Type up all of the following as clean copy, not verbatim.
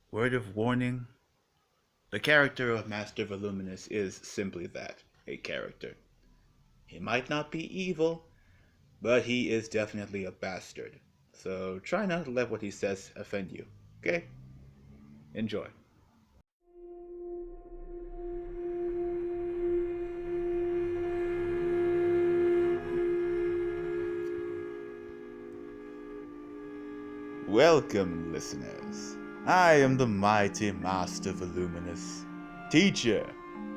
Word of warning, the character of Master Voluminous is simply that, a character. He might not be evil, but he is definitely a bastard. So try not to let what he says offend you, okay? Enjoy. Welcome, listeners. I am the mighty Master Voluminous, teacher,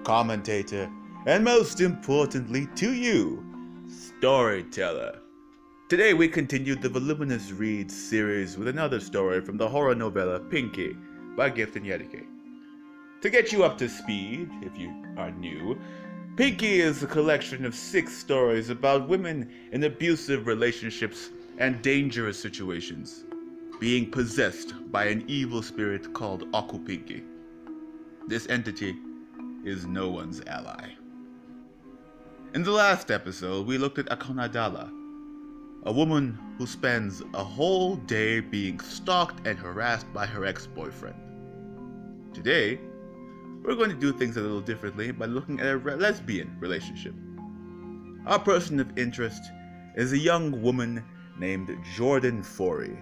commentator, and most importantly to you, storyteller. Today we continue the Voluminous Reads series with another story from the horror novella Phinki by Enyadike. To get you up to speed, if you are new, Phinki is a collection of 6 stories about women in abusive relationships and dangerous situations, being possessed by an evil spirit called Phinki. This entity is no one's ally. In the last episode, we looked at Akonadala, a woman who spends a whole day being stalked and harassed by her ex-boyfriend. Today, we're going to do things a little differently by looking at a lesbian relationship. Our person of interest is a young woman named Jordan Fourie.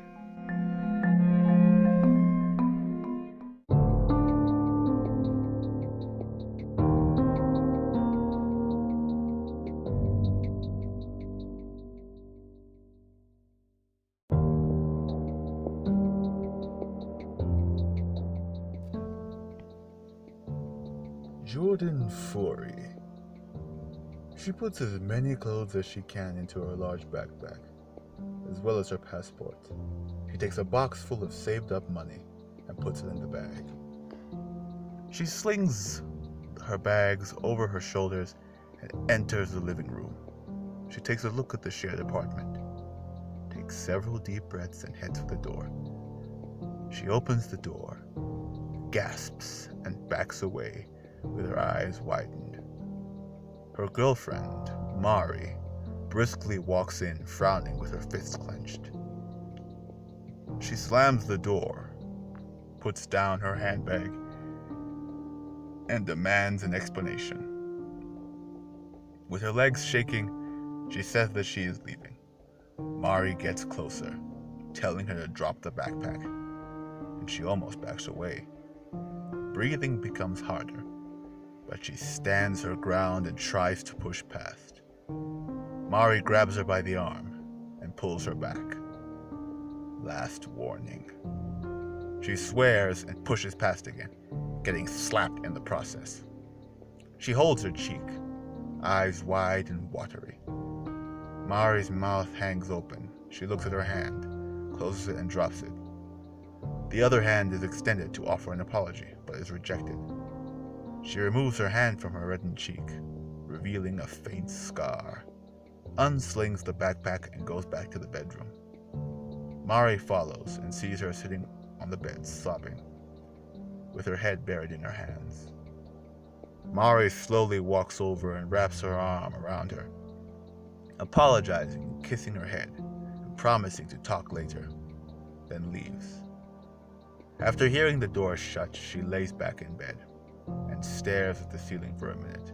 Jordan Fourie. She puts as many clothes as she can into her large backpack, as well as her passport. She takes a box full of saved up money and puts it in the bag. She slings her bags over her shoulders and enters the living room. She takes a look at the shared apartment, takes several deep breaths, and heads for the door. She opens the door, gasps, and backs away with her eyes widened. Her girlfriend, Mari, briskly walks in, frowning with her fists clenched. She slams the door, puts down her handbag, and demands an explanation. With her legs shaking, she says that she is leaving. Mari gets closer, telling her to drop the backpack, and she almost backs away. Breathing becomes harder, but she stands her ground and tries to push past. Mari grabs her by the arm and pulls her back. Last warning. She swears and pushes past again, getting slapped in the process. She holds her cheek, eyes wide and watery. Mari's mouth hangs open. She looks at her hand, closes it and drops it. The other hand is extended to offer an apology, but is rejected. She removes her hand from her reddened cheek, revealing a faint scar, unslings the backpack, and goes back to the bedroom. Mari follows and sees her sitting on the bed, sobbing, with her head buried in her hands. Mari slowly walks over and wraps her arm around her, apologizing, kissing her head, and promising to talk later, then leaves. After hearing the door shut, she lays back in bed and stares at the ceiling for a minute,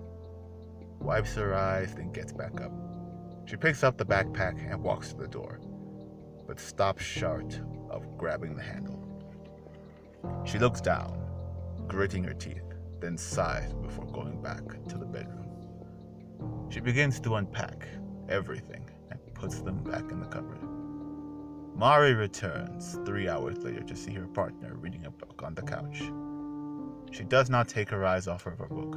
wipes her eyes, then gets back up. She picks up the backpack and walks to the door, but stops short of grabbing the handle. She looks down, gritting her teeth, then sighs before going back to the bedroom. She begins to unpack everything and puts them back in the cupboard. Mari returns 3 hours later to see her partner reading a book on the couch. She does not take her eyes off of her book,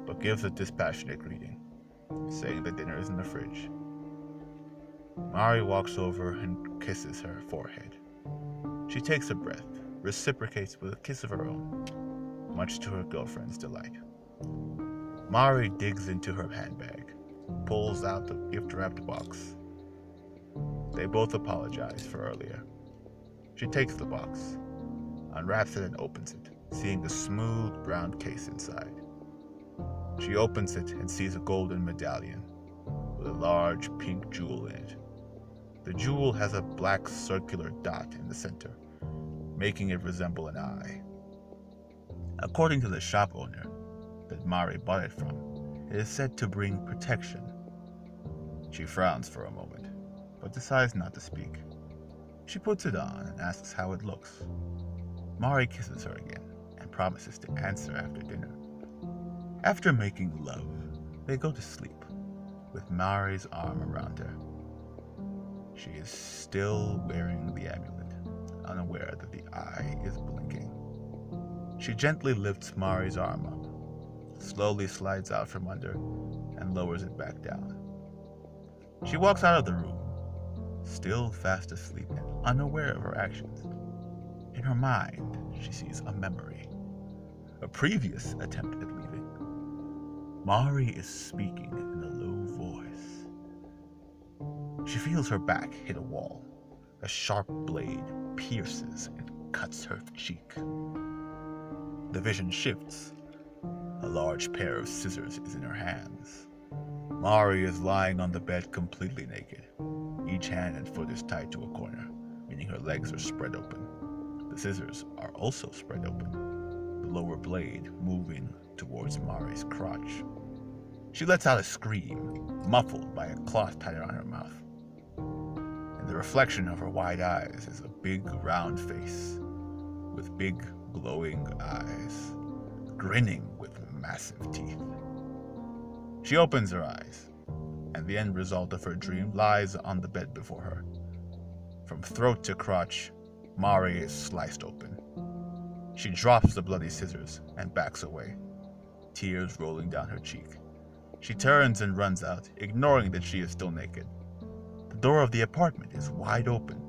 but gives a dispassionate greeting, saying the dinner is in the fridge. Mari walks over and kisses her forehead. She takes a breath, reciprocates with a kiss of her own, much to her girlfriend's delight. Mari digs into her handbag, pulls out the gift-wrapped box. They both apologize for earlier. She takes the box, unwraps it and opens it, seeing the smooth brown case inside. She opens it and sees a golden medallion with a large pink jewel in it. The jewel has a black circular dot in the center, making it resemble an eye. According to the shop owner that Mari bought it from, it is said to bring protection. She frowns for a moment, but decides not to speak. She puts it on and asks how it looks. Mari kisses her again and promises to answer after dinner. After making love, they go to sleep, with Mari's arm around her. She is still wearing the amulet, unaware that the eye is blinking. She gently lifts Mari's arm up, slowly slides out from under, and lowers it back down. She walks out of the room, still fast asleep and unaware of her actions. In her mind, she sees a memory, a previous attempt at leaving. Mari is speaking in a low voice. She feels her back hit a wall. A sharp blade pierces and cuts her cheek. The vision shifts. A large pair of scissors is in her hands. Mari is lying on the bed completely naked. Each hand and foot is tied to a corner, meaning her legs are spread open. The scissors are also spread open, the lower blade moving towards Mari's crotch. She lets out a scream, muffled by a cloth tied around her mouth. In the reflection of her wide eyes is a big round face, with big glowing eyes, grinning with massive teeth. She opens her eyes, and the end result of her dream lies on the bed before her. From throat to crotch, Mari is sliced open. She drops the bloody scissors and backs away, tears rolling down her cheek. She turns and runs out, ignoring that she is still naked. The door of the apartment is wide open.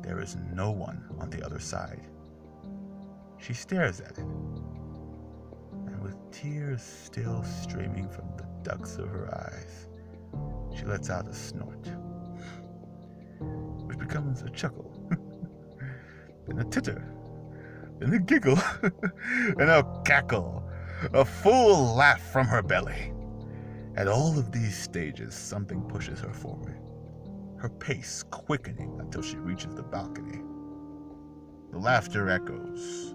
There is no one on the other side. She stares at it, and with tears still streaming from the ducts of her eyes, she lets out a snort, which becomes a chuckle, then a titter, then a giggle, and a cackle, a full laugh from her belly. At all of these stages, something pushes her forward, her pace quickening until she reaches the balcony. The laughter echoes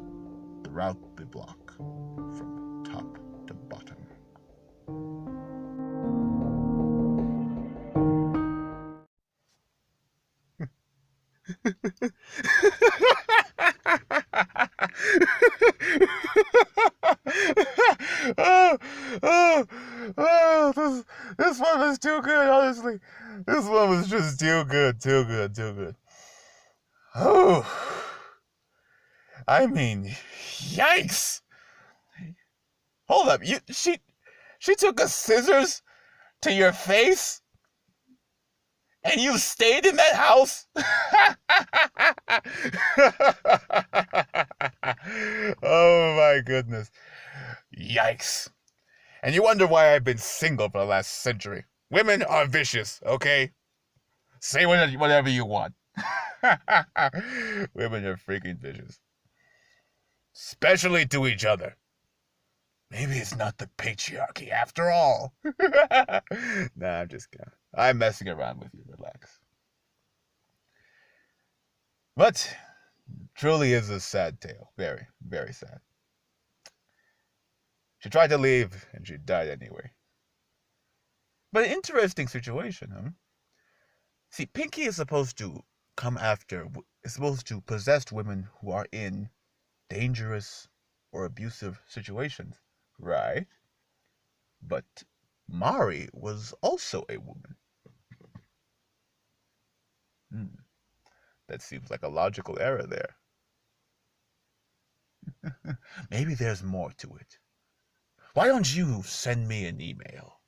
throughout the block, from top to bottom. This one was too good, honestly. This one was just too good. Oh, I mean, yikes! Hold up, she took a scissors to your face, and you stayed in that house? Oh my goodness. Yikes. And you wonder why I've been single for the last century. Women are vicious, okay? Say whatever you want. Women are freaking vicious. Especially to each other. Maybe it's not the patriarchy after all. Nah, I'm just kidding. I'm messing around with you. Relax. But truly is a sad tale. Very, very sad. She tried to leave, and she died anyway. But an interesting situation, huh? See, Phinki is supposed to possess women who are in dangerous or abusive situations, right? But Mari was also a woman. That seems like a logical error there. Maybe there's more to it. Why don't you send me an email?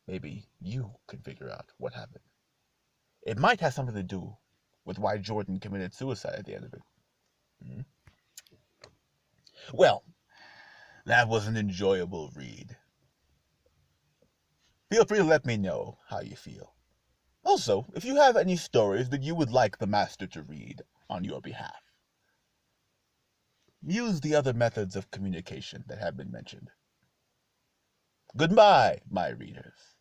Maybe you can figure out what happened. It might have something to do with why Jordan committed suicide at the end of it. Well, that was an enjoyable read. Feel free to let me know how you feel. Also, if you have any stories that you would like the master to read on your behalf, use the other methods of communication that have been mentioned. Goodbye, my readers.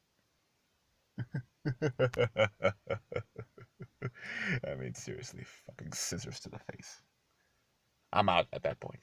I mean, seriously, fucking scissors to the face. I'm out at that point.